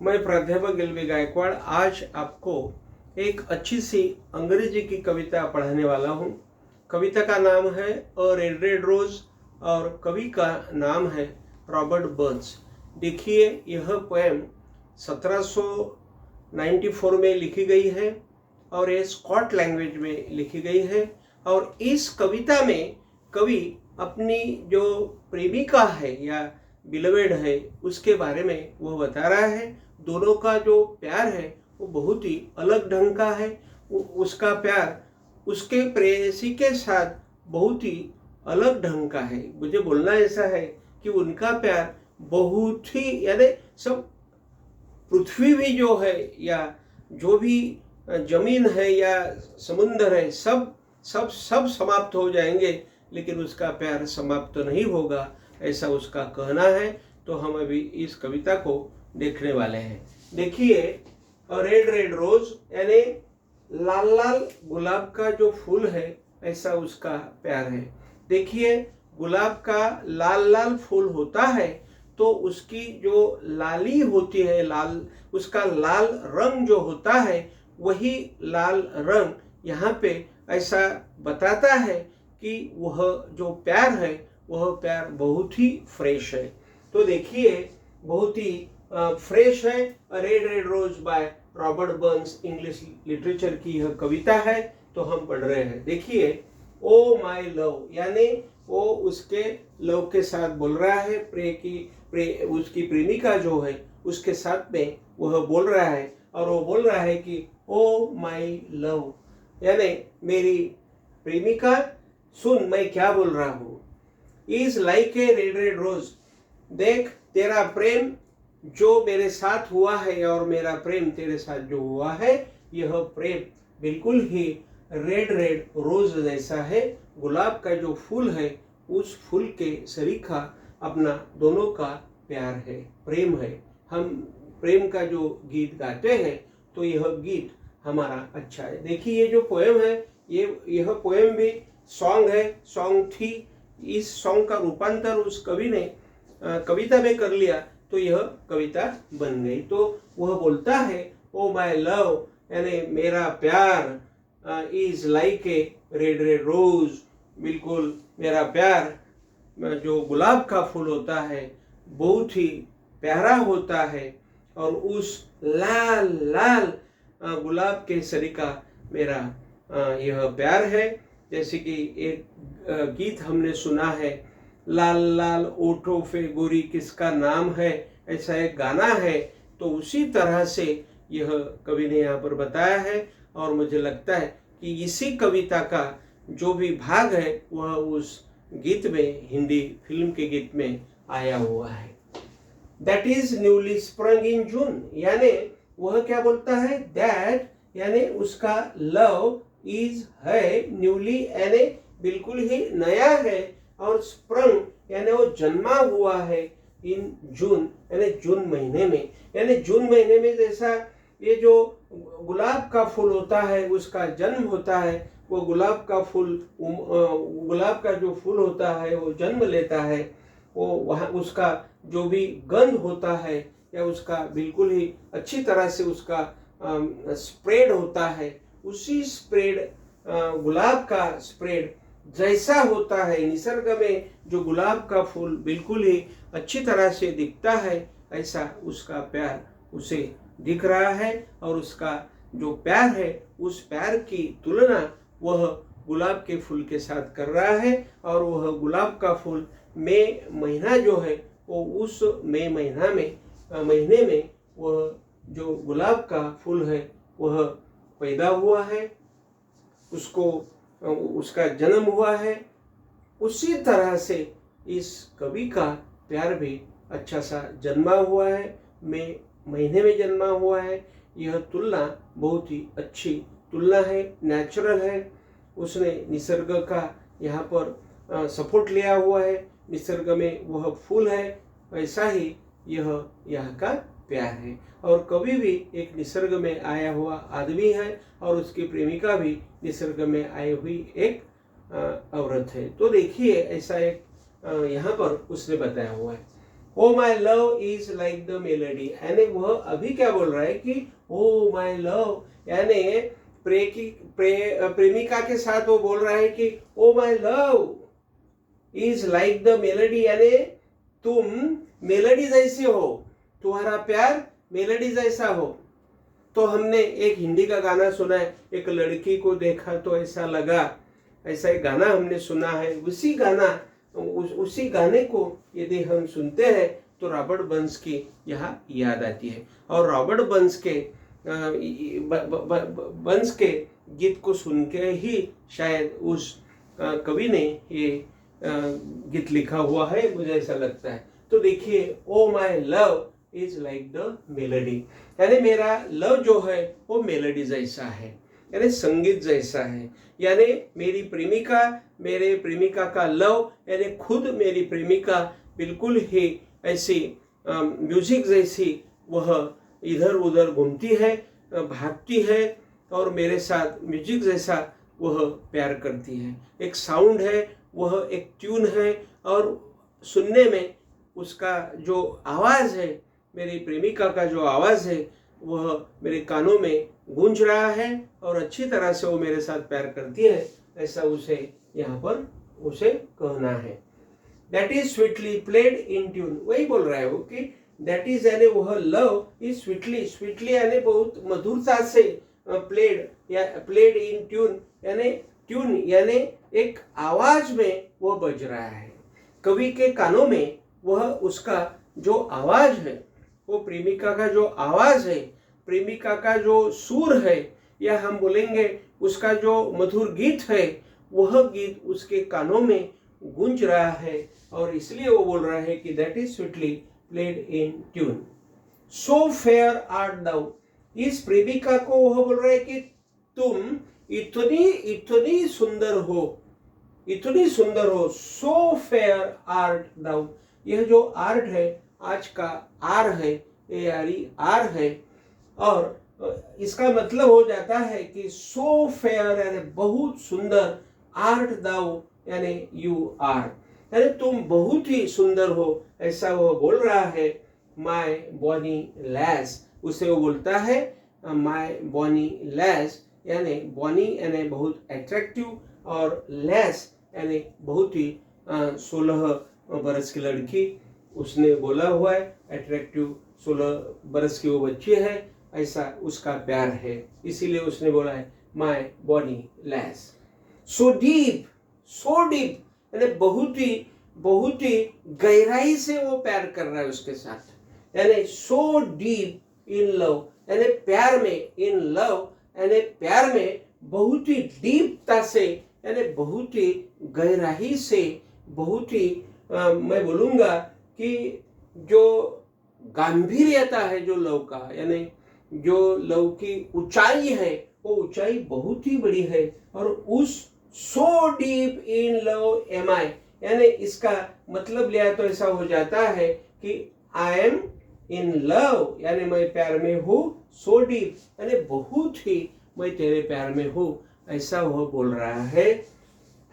मैं प्राध्यापक L V Gaekwad आज आपको एक अच्छी सी अंग्रेजी की कविता पढ़ाने वाला हूँ। कविता का नाम है अ रेड रेड रोज और कवि का नाम है रॉबर्ट बर्न्स। देखिए, यह पोएम 1794 में लिखी गई है और ये स्कॉट लैंग्वेज में लिखी गई है। और इस कविता में कवि अपनी जो प्रेमिका है या बिलवेड है उसके बारे में वो बता रहा है। दोनों का जो प्यार है वो बहुत ही अलग ढंग का है। उसका प्यार उसके प्रेयसी के साथ बहुत ही अलग ढंग का है। मुझे बोलना ऐसा है कि उनका प्यार बहुत ही यानी सब पृथ्वी भी जो है या जो भी जमीन है या समुद्र है सब सब सब समाप्त हो जाएंगे, लेकिन उसका प्यार समाप्त नहीं होगा, ऐसा उसका कहना है। तो हम अभी इस कविता को देखने वाले हैं। देखिए, रेड रेड रोज यानी लाल लाल गुलाब का जो फूल है ऐसा उसका प्यार है। देखिए, गुलाब का लाल लाल फूल होता है तो उसकी जो लाली होती है, लाल उसका लाल रंग जो होता है वही लाल रंग यहाँ पे ऐसा बताता है कि वह जो प्यार है वह प्यार बहुत ही फ्रेश है। तो देखिए, बहुत ही फ्रेश है। Red red rose by Robert Burns, English literature की यह कविता है। तो हम पढ़ रहे हैं। देखिए, ओ माय लव यानी वो उसके लव के साथ बोल रहा है, उसकी प्रेमिका जो है उसके साथ में वह बोल रहा है और वो बोल रहा है कि ओ माय लव यानी मेरी प्रेमिका सुन मैं क्या बोल रहा हूँ। Is like a red red rose, देख तेरा प्रेम जो मेरे साथ हुआ है और मेरा प्रेम तेरे साथ जो हुआ है यह प्रेम बिल्कुल ही रेड रेड रोज जैसा है। गुलाब का जो फूल है उस फूल के सरीखा अपना दोनों का प्यार है, प्रेम है। हम प्रेम का जो गीत गाते हैं तो यह गीत हमारा अच्छा है। देखिए, ये जो पोएम है यह पोएम भी सॉन्ग है, सॉन्ग थी। इस सॉन्ग का रूपांतर उस कवि ने कविता में कर लिया तो यह कविता बन गई। तो वह बोलता है ओ माय लव यानी मेरा प्यार, is like a red red rose, बिल्कुल मेरा प्यार जो गुलाब का फूल होता है बहुत ही प्यारा होता है और उस लाल लाल गुलाब के सरीका मेरा यह प्यार है। जैसे कि एक गीत हमने सुना है, लाल लाल ओठों पे गोरी किसका नाम है, ऐसा एक गाना है। तो उसी तरह से यह कवि ने यहाँ पर बताया है और मुझे लगता है कि इसी कविता का जो भी भाग है वह उस गीत में, हिंदी फिल्म के गीत में आया हुआ है। दैट इज न्यूली स्प्रंग इन जून यानी वह क्या बोलता है, दैट यानी उसका लव इज है, न्यूली यानी बिल्कुल ही नया है, और स्प्रंग यानी वो जन्मा हुआ है, इन जून यानी जून महीने में। यानी जून महीने में जैसा ये जो गुलाब का फूल होता है उसका जन्म होता है, वो गुलाब का जो फूल होता है वो जन्म लेता है, वो वहाँ उसका जो भी गंध होता है या उसका बिल्कुल ही अच्छी तरह से उसका स्प्रेड होता है, उसी स्प्रेड गुलाब का स्प्रेड जैसा होता है निसर्ग में, जो गुलाब का फूल बिल्कुल ही अच्छी तरह से दिखता है ऐसा उसका प्यार उसे दिख रहा है। और उसका जो प्यार है उस प्यार की तुलना वह गुलाब के फूल के साथ कर रहा है। और वह गुलाब का फूल मई महीना जो है वो उस मई महीने में वह जो गुलाब का फूल है वह पैदा हुआ है, उसका जन्म हुआ है। उसी तरह से इस कवि का प्यार भी अच्छा सा जन्मा हुआ है, मई महीने में जन्मा हुआ है। यह तुलना बहुत ही अच्छी तुलना है, नेचुरल है। उसने निसर्ग का यहाँ पर सपोर्ट लिया हुआ है, निसर्ग में वह फूल है, वैसा ही यह यहाँ का प्यार है। और कवि भी एक निसर्ग में आया हुआ आदमी है और उसकी प्रेमिका भी निसर्ग में आई हुई एक औरत है। तो देखिए, ऐसा एक यहाँ पर उसने बताया हुआ है। Oh my love is like the melody, यानी वह अभी क्या बोल रहा है कि ओ माई लव, यानी प्रेमिका के साथ वो बोल रहा है कि oh my love is like the melody, यानी तुम मेलोडी जैसे हो, तुम्हारा प्यार मेलोडी जैसा हो। तो हमने एक हिंदी का गाना सुना है, एक लड़की को देखा तो ऐसा लगा, ऐसा एक गाना हमने सुना है। उसी गाने को यदि हम सुनते हैं तो रॉबर्ट बर्न्स की यहाँ याद आती है। और रॉबर्ट बर्न्स के गीत को सुन के ही शायद उस कवि ने ये गीत लिखा हुआ है, मुझे ऐसा लगता है। तो देखिए, oh my love is like the melody, यानी मेरा लव जो है वो मेलोडी जैसा है, यानी संगीत जैसा है। यानी मेरी प्रेमिका, मेरे प्रेमिका का लव, यानी खुद मेरी प्रेमिका बिल्कुल ही ऐसी म्यूजिक जैसी वह इधर उधर घूमती है, भागती है और मेरे साथ म्यूजिक जैसा वह प्यार करती है। एक साउंड है, वह एक ट्यून है, और सुनने में उसका जो आवाज़ है, मेरी प्रेमिका का जो आवाज़ है, वह मेरे कानों में गूंज रहा है और अच्छी तरह से वो मेरे साथ प्यार करती है, ऐसा उसे यहाँ पर उसे कहना है। That is sweetly played in tune, वही बोल रहा है वो कि दैट इज यानी वह लव इज स्वीटली यानी बहुत मधुरता से प्लेड इन ट्यून, यानी ट्यून यानी एक आवाज में वह बज रहा है। कवि के कानों में वह उसका जो आवाज है, वो प्रेमिका का जो आवाज है, प्रेमिका का जो सुर है, या हम बोलेंगे उसका जो मधुर गीत है, वह गीत उसके कानों में गूंज रहा है, और इसलिए वो बोल रहा है कि that is sweetly played in tune. So fair art thou, इस प्रेमिका को वह बोल रहा है कि तुम इतनी सुंदर हो, इतनी सुंदर हो। सो फेयर आर्ट दाउ, यह जो आर्ट है आज का आर है, ARE है, और इसका मतलब हो जाता है कि सो फेयर यानी बहुत सुंदर, आर्ट दाउ यानी यू आर, यानी तुम बहुत ही सुंदर हो, ऐसा वो बोल रहा है। माय बॉनी लैस, उसे वो बोलता है माय बॉनी लैस, यानी बॉनी यानी बहुत अट्रैक्टिव, और लैस यानी बहुत ही 16 बरस की लड़की, उसने बोला हुआ है अट्रैक्टिव 16 बरस की वो बच्ची है, ऐसा उसका प्यार है, इसीलिए उसने बोला है my bonny lass. So deep यानी बहुत ही गहराई से वो प्यार कर रहा है उसके साथ, यानी सो डीप इन लव, यानी प्यार में, इन लव यानी प्यार में बहुत ही डीपता से, यानी बहुत ही गहराई से, बहुत ही मैं बोलूँगा कि जो गांभीर्यता है जो लव का, यानी जो लव की ऊंचाई है, वो ऊंचाई बहुत ही बड़ी है। और उस so deep in love am I, यानी इसका मतलब लिया तो ऐसा हो जाता है कि आई एम इन लव, यानी मैं प्यार में हूँ। सो डीप यानी बहुत ही मैं तेरे प्यार में हूँ, ऐसा वह बोल रहा है।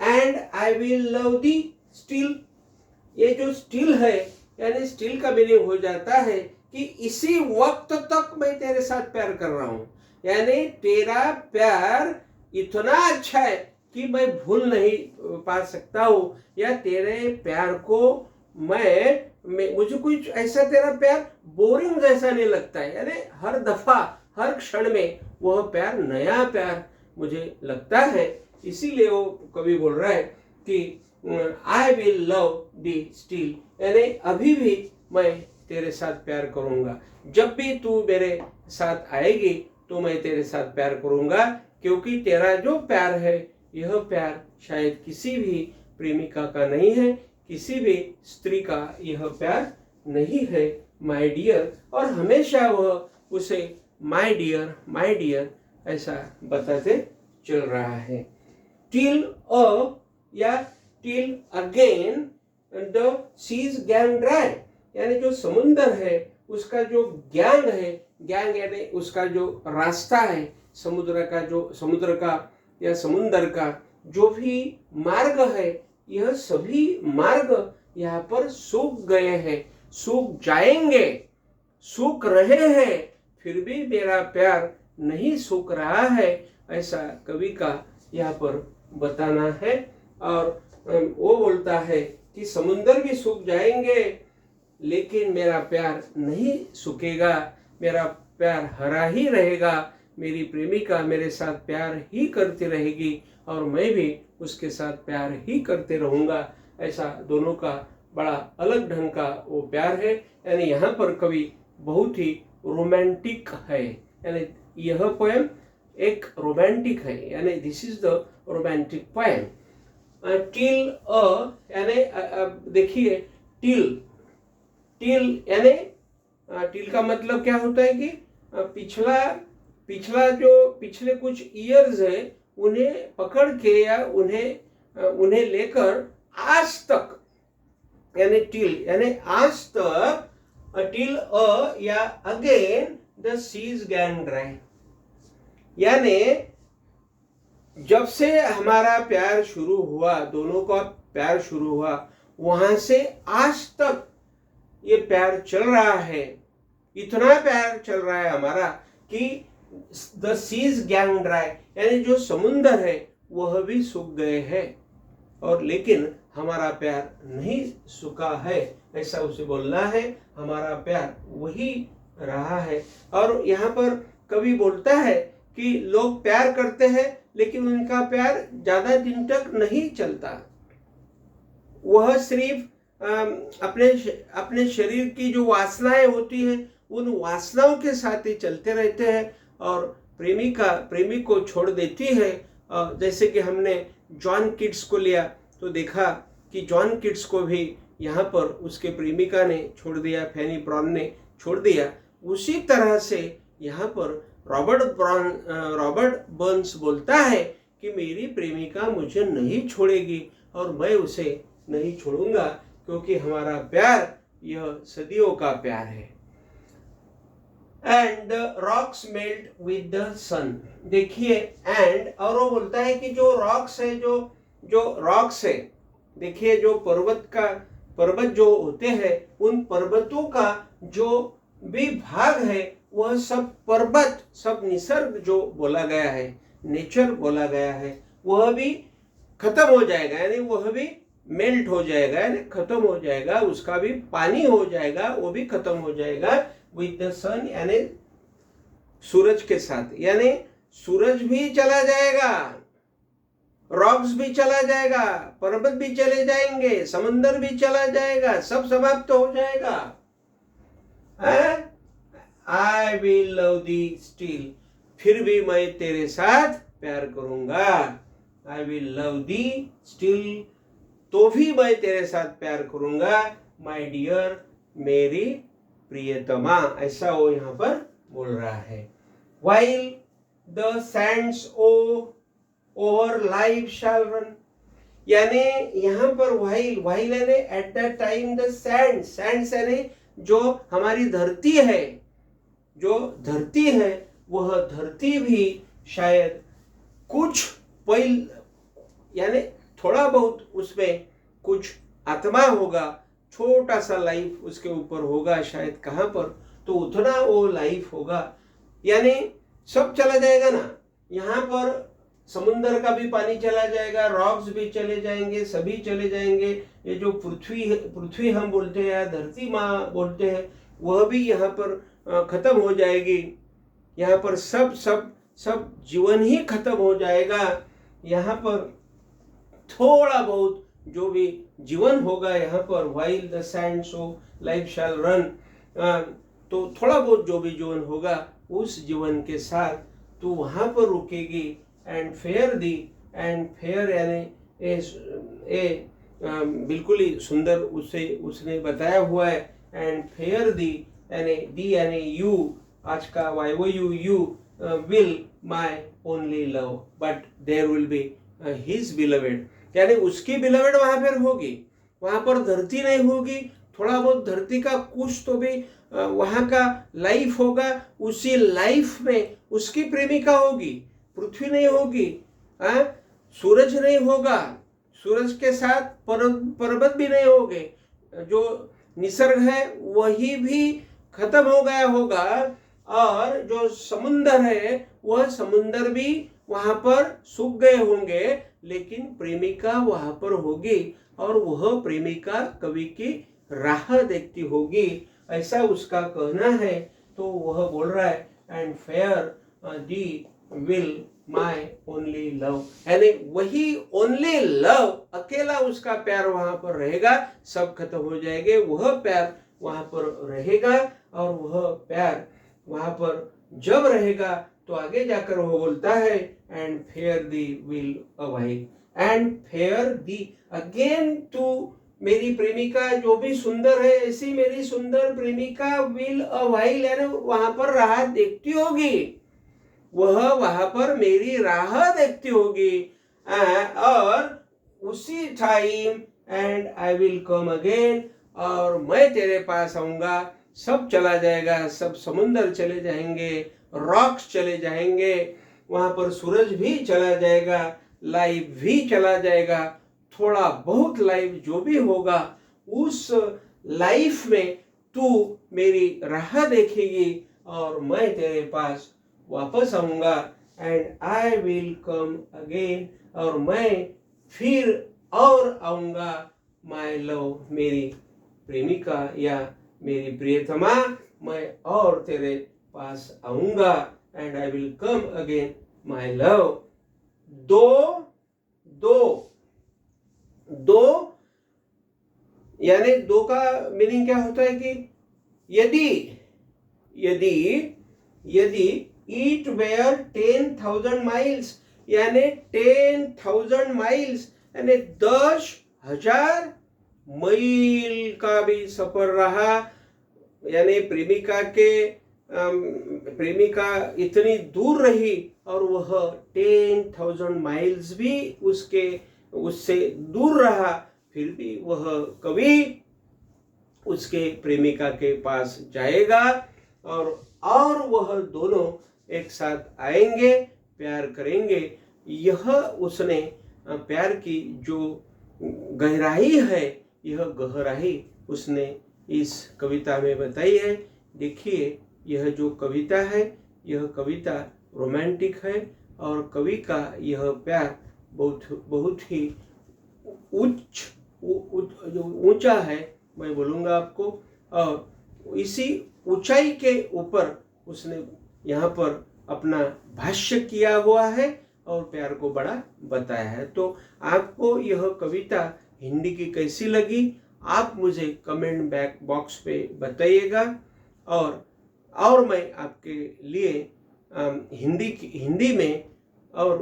And I will love the still, ये जो स्टिल है, यानी स्टिल का मीनिंग हो जाता है कि इसी वक्त तक मैं तेरे साथ प्यार कर रहा हूँ, यानी तेरा प्यार इतना अच्छा है कि मैं भूल नहीं पा सकता हूँ, या तेरे प्यार को मुझे कुछ ऐसा तेरा प्यार बोरिंग जैसा नहीं लगता है, यानी हर दफा हर क्षण में वह प्यार नया प्यार मुझे लगता है। इसीलिए वो कवि बोल रहा है कि I will love the still, यानी अभी भी मैं तेरे साथ प्यार करूँगा, जब भी तू मेरे साथ आएगी तो मैं तेरे साथ प्यार करूँगा, क्योंकि तेरा जो प्यार है, यह प्यार शायद किसी भी प्रेमिका का नहीं है, किसी भी स्त्री का यह प्यार नहीं है, माय डियर। और हमेशा वह उसे माय डियर ऐसा बताते चल रहा है। Till ya till again the seas gang dry, यानी जो समुंदर है उसका जो गैंग है, गैंग यानी उसका जो रास्ता है, समुद्र का या समुंदर का जो भी मार्ग है, यह सभी मार्ग यहाँ पर सूख गए हैं। सूख जाएंगे, सूख रहे हैं, फिर भी मेरा प्यार नहीं सूख रहा है, ऐसा कवि का यहाँ पर बताना है। और वो बोलता है कि समुंदर भी सूख जाएंगे लेकिन मेरा प्यार नहीं सूखेगा, मेरा प्यार हरा ही रहेगा, मेरी प्रेमिका मेरे साथ प्यार ही करती रहेगी और मैं भी उसके साथ प्यार ही करते रहूँगा। ऐसा दोनों का बड़ा अलग ढंग का वो प्यार है। यानी यहाँ पर कवि बहुत ही रोमांटिक है, यानी यह पोएम एक रोमांटिक है, यानी this is the romantic poem. Till यानी देखिए टिल, टिल यानी टिल का मतलब क्या होता है कि पिछला जो पिछले कुछ ईयर्स है उन्हें पकड़ के या उन्हें लेकर आज तक, यानी टिल यानी आज तक, till ya again the seas gang dry, यानी जब से हमारा प्यार शुरू हुआ, दोनों का प्यार शुरू हुआ, वहां से आज तक ये प्यार चल रहा है। इतना प्यार चल रहा है हमारा कि द सीज गैन ड्राई, यानी जो समुंदर है वह भी सूख गए हैं और लेकिन हमारा प्यार नहीं सूखा है, ऐसा उसे बोलना है। हमारा प्यार वही रहा है। और यहाँ पर कवि बोलता है कि लोग प्यार करते हैं लेकिन उनका प्यार ज्यादा दिन तक नहीं चलता, वह सिर्फ अपने शरीर की जो वासनाएं होती हैं उन वासनाओं के साथ ही चलते रहते हैं और प्रेमी को छोड़ देती है। जैसे कि हमने जॉन किट्स को लिया तो देखा कि जॉन किट्स को भी यहाँ पर उसके प्रेमिका ने छोड़ दिया, फैनी ब्राउन ने छोड़ दिया। उसी तरह से यहाँ पर रॉबर्ट बर्न्स बोलता है कि मेरी प्रेमिका मुझे नहीं छोड़ेगी और मैं उसे नहीं छोड़ूंगा क्योंकि हमारा प्यार यह सदियों का प्यार है। And the rocks melt with the sun, देखिए एंड, और वो बोलता है कि जो रॉक्स है, जो रॉक्स है, देखिए जो पर्वत जो होते हैं उन पर्वतों का जो भी भाग है वह सब पर्वत, सब निसर्ग जो बोला गया है, नेचर बोला गया है, वह भी खत्म हो जाएगा, यानी वह भी मेल्ट हो जाएगा, यानी खत्म हो जाएगा, उसका भी पानी हो जाएगा, वो भी खत्म हो जाएगा विद द सन, यानी सूरज के साथ, यानी सूरज भी चला जाएगा, रॉक्स भी चला जाएगा, पर्वत भी चले जाएंगे, समुंदर भी चला जाएगा, सब समाप्त हो जाएगा। I will love the still, फिर भी मैं तेरे साथ प्यार करूंगा। I will love the still, तो भी मैं तेरे साथ प्यार करूंगा। माय डियर, मेरी प्रियतमा, ऐसा वो यहाँ पर बोल रहा है। While the Sands over life shell run, यानी यहाँ पर वाइल यानी at the time the Sands यानी जो हमारी धरती है, जो धरती है वह धरती भी शायद कुछ पल, यानी थोड़ा बहुत उसमें कुछ आत्मा होगा, छोटा सा लाइफ उसके ऊपर होगा शायद, कहाँ पर, तो उतना वो लाइफ होगा, यानी सब चला जाएगा ना। यहाँ पर समुंदर का भी पानी चला जाएगा, रॉक्स भी चले जाएंगे, सभी चले जाएंगे, ये जो पृथ्वी हम बोलते हैं या धरती माँ बोलते हैं वह भी यहाँ पर खत्म हो जाएगी। यहाँ पर सब जीवन ही खत्म हो जाएगा। यहाँ पर थोड़ा बहुत जो भी जीवन होगा यहाँ पर, while the Sands of life shell run, तो थोड़ा बहुत जो भी जीवन होगा उस जीवन के साथ तो वहाँ पर रुकेगी। एंड फेयर यानी बिल्कुल ही सुंदर उसने बताया हुआ है। एंड फेयर दी यानी यू, आज का YOU will my only love but there will be his beloved, यानी उसकी बिलवेड वहां पर होगी, वहां पर धरती नहीं होगी, थोड़ा बहुत धरती का कुछ तो भी वहां का लाइफ होगा, उसी लाइफ में उसकी प्रेमिका होगी, पृथ्वी नहीं होगी, सूरज नहीं होगा, सूरज के साथ पर्वत भी नहीं होंगे, जो निसर्ग है वही भी खत्म हो गया होगा, और जो समुंदर है वह समुंदर भी वहां पर सूख गए होंगे, लेकिन प्रेमिका वहां पर होगी और वह प्रेमिका कवि की राह देखती होगी, ऐसा उसका कहना है। तो वह बोल रहा है and fare thee will my only love, यानी वही ओनली लव, अकेला उसका प्यार वहां पर रहेगा, सब खत्म हो जाएंगे, वह प्यार वहां पर रहेगा। और वह प्यार वहां पर जब रहेगा तो आगे जाकर वो बोलता है and fare thee well awhile, and fare thee again to, मेरी प्रेमिका जो भी सुंदर है ऐसी मेरी सुंदर प्रेमिका विल अवाइल, यानी वहां पर राह देखती होगी, वह वहां पर मेरी राह देखती होगी, और उसी time and I will come again, और मैं तेरे पास आऊंगा, सब चला जाएगा, सब समुंदर चले जाएंगे, रॉक्स चले जाएंगे, वहां पर सूरज भी चला जाएगा, लाइफ भी चला जाएगा, थोड़ा बहुत लाइफ जो भी होगा उस लाइफ में तू मेरी राह देखेगी और मैं तेरे पास वापस आऊंगा, and I will come again, और मैं फिर और आऊंगा, माय लव, मेरी प्रेमिका या मेरी प्रियतमा, मैं और तेरे पास आऊंगा, and I will come again my love. दो यानी दो का मीनिंग क्या होता है कि यदि इट वेयर 10,000 माइल्स, यानी 10,000 माइल्स यानी 10,000 मील का भी सफर रहा, यानी प्रेमिका इतनी दूर रही और वह 10,000 माइल्स भी उससे दूर रहा, फिर भी वह कवि उसके प्रेमिका के पास जाएगा और वह दोनों एक साथ आएंगे, प्यार करेंगे। यह उसने प्यार की जो गहराई है, यह गहराई उसने इस कविता में बताई है। देखिए, यह जो कविता है, यह कविता रोमांटिक है और कवि का यह प्यार बहुत ही ऊंचा है, मैं बोलूँगा आपको, और इसी ऊंचाई के ऊपर उसने यहाँ पर अपना भाष्य किया हुआ है और प्यार को बड़ा बताया है। तो आपको यह कविता हिंदी की कैसी लगी, आप मुझे कमेंट बॉक्स पे बताइएगा, और मैं आपके लिए हिंदी में और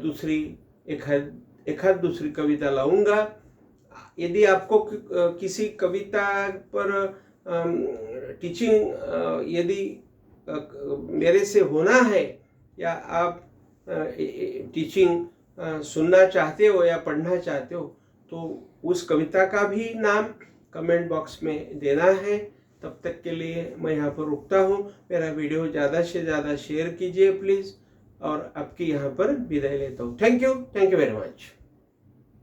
दूसरी एक दूसरी कविता लाऊंगा। यदि आपको किसी कविता पर टीचिंग यदि मेरे से होना है, या आप टीचिंग सुनना चाहते हो या पढ़ना चाहते हो, तो उस कविता का भी नाम कमेंट बॉक्स में देना है। तब तक के लिए मैं यहाँ पर रुकता हूँ। मेरा वीडियो ज़्यादा से ज़्यादा शेयर कीजिए प्लीज़, और आपकी यहाँ पर विदाई लेता हूँ। Thank you very much.